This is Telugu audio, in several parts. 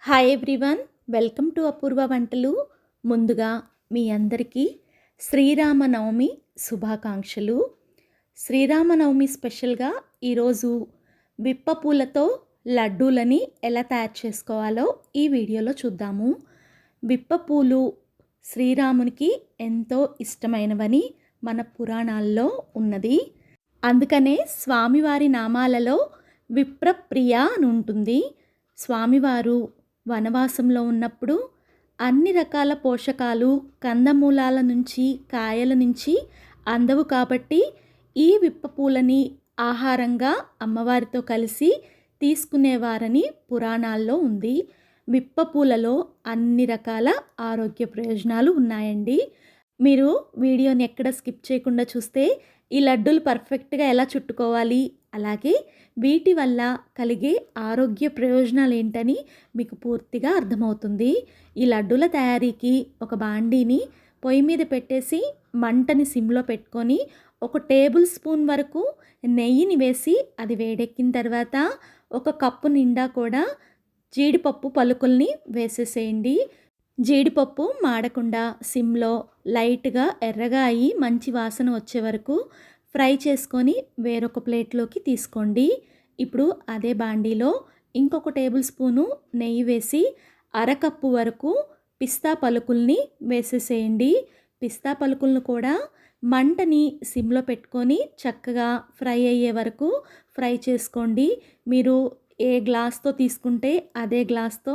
హాయ్ ఎవ్రీవన్, వెల్కమ్ టు అపూర్వ వంటలు. ముందుగా మీ అందరికీ శ్రీరామనవమి శుభాకాంక్షలు. శ్రీరామనవమి స్పెషల్గా ఈరోజు విప్ప పూలతో లడ్డూలని ఎలా తయారు చేసుకోవాలో ఈ వీడియోలో చూద్దాము. విప్ప పూలు శ్రీరామునికి ఎంతో ఇష్టమైనవని మన పురాణాల్లో ఉన్నది. అందుకనే స్వామివారి నామాలలో విప్రప్రియ అని ఉంటుంది. స్వామివారు వనవాసంలో ఉన్నప్పుడు అన్ని రకాల పోషకాలు కందమూలాల నుంచి కాయల నుంచి అందవు కాబట్టి ఈ విప్ప పూలని ఆహారంగా అమ్మవారితో కలిసి తీసుకునేవారని పురాణాల్లో ఉంది. విప్ప పూలలో అన్ని రకాల ఆరోగ్య ప్రయోజనాలు ఉన్నాయండి. మీరు వీడియోని ఎక్కడ స్కిప్ చేయకుండా చూస్తే ఈ లడ్డూలు పర్ఫెక్ట్గా ఎలా చుట్టుకోవాలి, అలాగే వీటి వల్ల కలిగే ఆరోగ్య ప్రయోజనాలు ఏంటని మీకు పూర్తిగా అర్థమవుతుంది. ఈ లడ్డూల తయారీకి ఒక బాండీని పొయ్యి మీద పెట్టేసి మంటని సిమ్లో పెట్టుకొని 1 టేబుల్ స్పూన్ వరకు నెయ్యిని వేసి అది వేడెక్కిన తర్వాత 1 కప్పు నిండా కూడా జీడిపప్పు పలుకుల్ని వేసేసేయండి. జీడిపప్పు మాడకుండా సిమ్లో లైట్గా ఎర్రగా అయ్యి మంచి వాసన వచ్చే వరకు ఫ్రై చేసుకొని వేరొక ప్లేట్లోకి తీసుకోండి. ఇప్పుడు అదే బాండీలో ఇంకొక టేబుల్ స్పూను నెయ్యి వేసి అరకప్పు వరకు పిస్తా పలుకుల్ని వేసేసేయండి. పిస్తా పలుకులను కూడా మంటని సిమ్లో పెట్టుకొని చక్కగా ఫ్రై అయ్యే వరకు ఫ్రై చేసుకోండి. మీరు ఏ గ్లాస్తో తీసుకుంటే అదే గ్లాస్తో,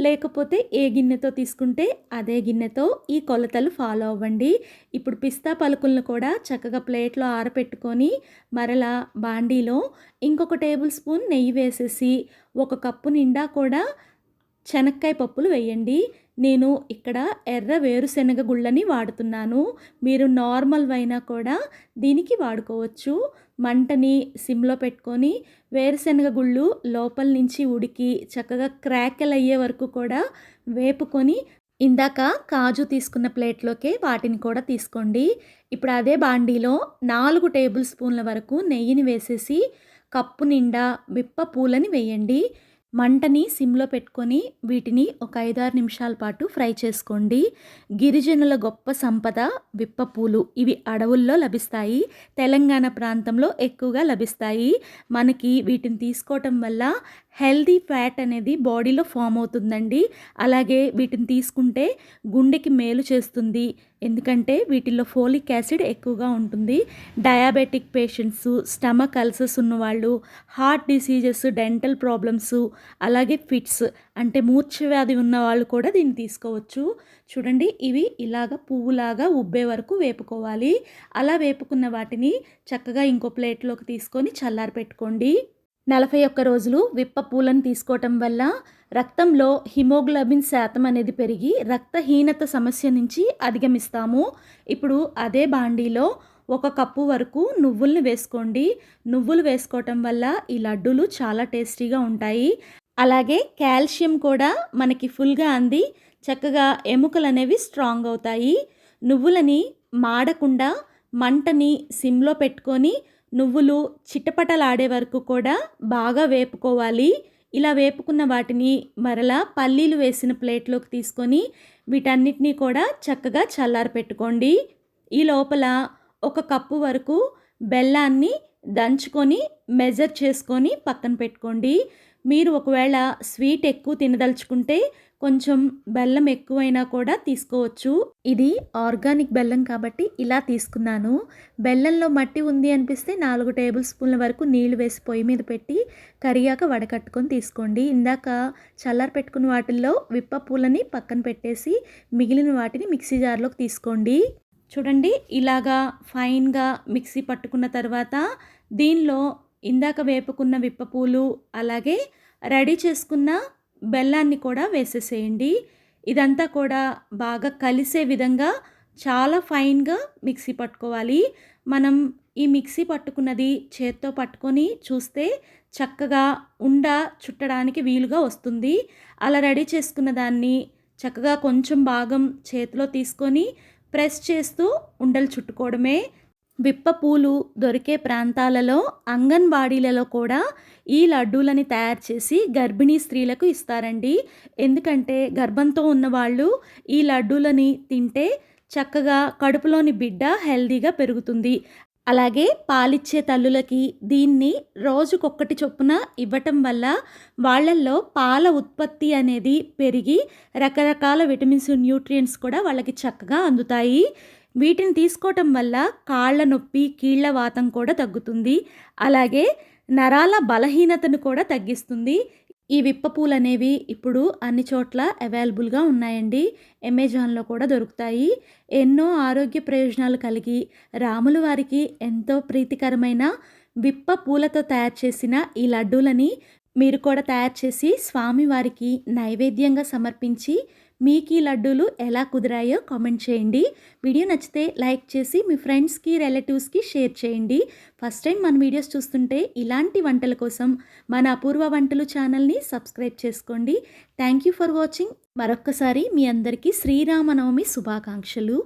లేకపోతే ఏ గిన్నెతో తీసుకుంటే అదే గిన్నెతో ఈ కొలతలు ఫాలో అవ్వండి. ఇప్పుడు పిస్తా పలుకులను కూడా చక్కగా ప్లేట్లో ఆరపెట్టుకొని మరలా బాండీలో ఇంకొక టేబుల్ స్పూన్ నెయ్యి వేసేసి 1 కప్పు నిండా కూడా శనక్కాయ పప్పులు వేయండి. నేను ఇక్కడ ఎర్ర వేరుశనగ గుళ్ళని వాడుతున్నాను. మీరు నార్మల్ అయినా కూడా దీనికి వాడుకోవచ్చు. మంటని సిమ్లో పెట్టుకొని వేరుశనగ గుళ్ళు లోపల నుంచి ఉడికి చక్కగా క్రాకెల్ అయ్యే వరకు కూడా వేపుకొని ఇందాక కాజు తీసుకున్న ప్లేట్లోకే వాటిని కూడా తీసుకోండి. ఇప్పుడు అదే బాండీలో 4 టేబుల్ స్పూన్ల వరకు నెయ్యిని వేసేసి కప్పు నిండా విప్ప పూలని వేయండి. మంటని సిమ్లో పెట్టుకొని వీటిని ఒక 5-6 నిమిషాల పాటు ఫ్రై చేసుకోండి. గిరిజనుల గొప్ప సంపద విప్ప పూలు. ఇవి అడవుల్లో లభిస్తాయి. తెలంగాణ ప్రాంతంలో ఎక్కువగా లభిస్తాయి. మనకి వీటిని తీసుకోవటం వల్ల హెల్దీ ఫ్యాట్ అనేది బాడీలో ఫామ్ అవుతుందండి. అలాగే వీటిని తీసుకుంటే గుండెకి మేలు చేస్తుంది. ఎందుకంటే వీటిల్లో ఫోలిక్ యాసిడ్ ఎక్కువగా ఉంటుంది. డయాబెటిక్ పేషెంట్స్, స్టమక్ అల్సర్స్ ఉన్నవాళ్ళు, హార్ట్ డిసీజెస్, డెంటల్ ప్రాబ్లమ్స్, అలాగే ఫిట్స్ అంటే మూర్ఛ వ్యాధి ఉన్న వాళ్ళు కూడా దీన్ని తీసుకోవచ్చు. చూడండి, ఇవి ఇలాగ పువ్వులాగా ఉబ్బే వరకు వేపుకోవాలి. అలా వేపుకున్న వాటిని చక్కగా ఇంకో ప్లేట్లోకి తీసుకొని చల్లారి పెట్టుకోండి. 41 రోజులు విప్ప పూలను తీసుకోవటం వల్ల రక్తంలో హిమోగ్లోబిన్ శాతం అనేది పెరిగి రక్తహీనత సమస్య నుంచి అధిగమిస్తాము. ఇప్పుడు అదే బాండీలో 1 కప్పు వరకు నువ్వుల్ని వేసుకోండి. నువ్వులు వేసుకోవటం వల్ల ఈ లడ్డూలు చాలా టేస్టీగా ఉంటాయి. అలాగే కాల్షియం కూడా మనకి ఫుల్గా అంది చక్కగా ఎముకలు అనేవి స్ట్రాంగ్ అవుతాయి. నువ్వులని మాడకుండా మంటని సిమ్లో పెట్టుకొని నువ్వులు చిటపటలాడే వరకు కూడా బాగా వేపుకోవాలి. ఇలా వేపుకున్న వాటిని మరలా పల్లీలు వేసిన ప్లేట్లోకి తీసుకొని వీటన్నిటినీ కూడా చక్కగా చల్లారి పెట్టుకోండి. ఈ లోపల 1 కప్పు వరకు బెల్లాన్ని దంచుకొని మెజర్ చేసుకొని పక్కన పెట్టుకోండి. మీరు ఒకవేళ స్వీట్ ఎక్కువ తినదలుచుకుంటే కొంచెం బెల్లం ఎక్కువైనా కూడా తీసుకోవచ్చు. ఇది ఆర్గానిక్ బెల్లం కాబట్టి ఇలా తీసుకున్నాను. బెల్లంలో మట్టి ఉంది అనిపిస్తే 4 టేబుల్ స్పూన్ల వరకు నీళ్లు వేసి పొయ్యి మీద పెట్టి కరిగాక వడకట్టుకొని తీసుకోండి. ఇందాక చల్లారి పెట్టుకున్న వాటిల్లో విప్ప పూలని పక్కన పెట్టేసి మిగిలిన వాటిని మిక్సీ జార్లోకి తీసుకోండి. చూడండి, ఇలాగా ఫైన్గా మిక్సీ పట్టుకున్న తర్వాత దీనిలో ఇందాక వేపుకున్న విప్ప పూలు అలాగే రెడీ చేసుకున్న బెల్లాన్ని కూడా వేసేసేయండి. ఇదంతా కూడా బాగా కలిసే విధంగా చాలా ఫైన్గా మిక్సీ పట్టుకోవాలి. మనం ఈ మిక్సీ పట్టుకున్నది చేత్తో పట్టుకొని చూస్తే చక్కగా ఉండ చుట్టడానికి వీలుగా వస్తుంది. అలా రెడీ చేసుకున్న దాన్ని చక్కగా కొంచెం భాగం చేతిలో తీసుకొని ప్రెస్ చేస్తూ ఉండలు చుట్టుకోవడమే. విప్ప పూలు దొరికే ప్రాంతాలలో అంగన్వాడీలలో కూడా ఈ లడ్డూలని తయారు చేసి గర్భిణీ స్త్రీలకు ఇస్తారండి. ఎందుకంటే గర్భంతో ఉన్నవాళ్ళు ఈ లడ్డూలని తింటే చక్కగా కడుపులోని బిడ్డ హెల్తీగా పెరుగుతుంది. అలాగే పాలిచ్చే తల్లులకి దీన్ని రోజుకొక్కటి చొప్పున ఇవ్వటం వల్ల వాళ్ళల్లో పాల ఉత్పత్తి అనేది పెరిగి రకరకాల విటమిన్స్, న్యూట్రియంట్స్ కూడా వాళ్ళకి చక్కగా అందుతాయి. వీటిని తీసుకోవటం వల్ల కాళ్ళ నొప్పి, కీళ్ళ వాతం కూడా తగ్గుతుంది. అలాగే నరాల బలహీనతను కూడా తగ్గిస్తుంది. ఈ విప్ప పూలనేవి ఇప్పుడు అన్ని చోట్ల అవైలబుల్‌గా ఉన్నాయండి. అమెజాన్‌లో కూడా దొరుకుతాయి. ఎన్నో ఆరోగ్య ప్రయోజనాలు కలిగి రాముల వారికి ఎంతో ప్రీతికరమైన విప్ప పూలతో తయారు చేసిన ఈ లడ్డూలని మీరు కూడా తయారు చేసి స్వామివారికి నైవేద్యంగా సమర్పించి మీకు ఈ లడ్డూలు ఎలా కుదిరాయో కామెంట్ చేయండి. వీడియో నచ్చితే లైక్ చేసి మీ ఫ్రెండ్స్‌కి, రిలేటివ్స్‌కి షేర్ చేయండి. ఫస్ట్ టైం మన వీడియోస్ చూస్తుంటే ఇలాంటి వంటల కోసం మన అపూర్వ వంటలు ఛానల్‌ని సబ్స్క్రైబ్ చేసుకోండి. Thank you for watching. మరొక్కసారి మీ అందరికీ శ్రీరామనవమి శుభాకాంక్షలు.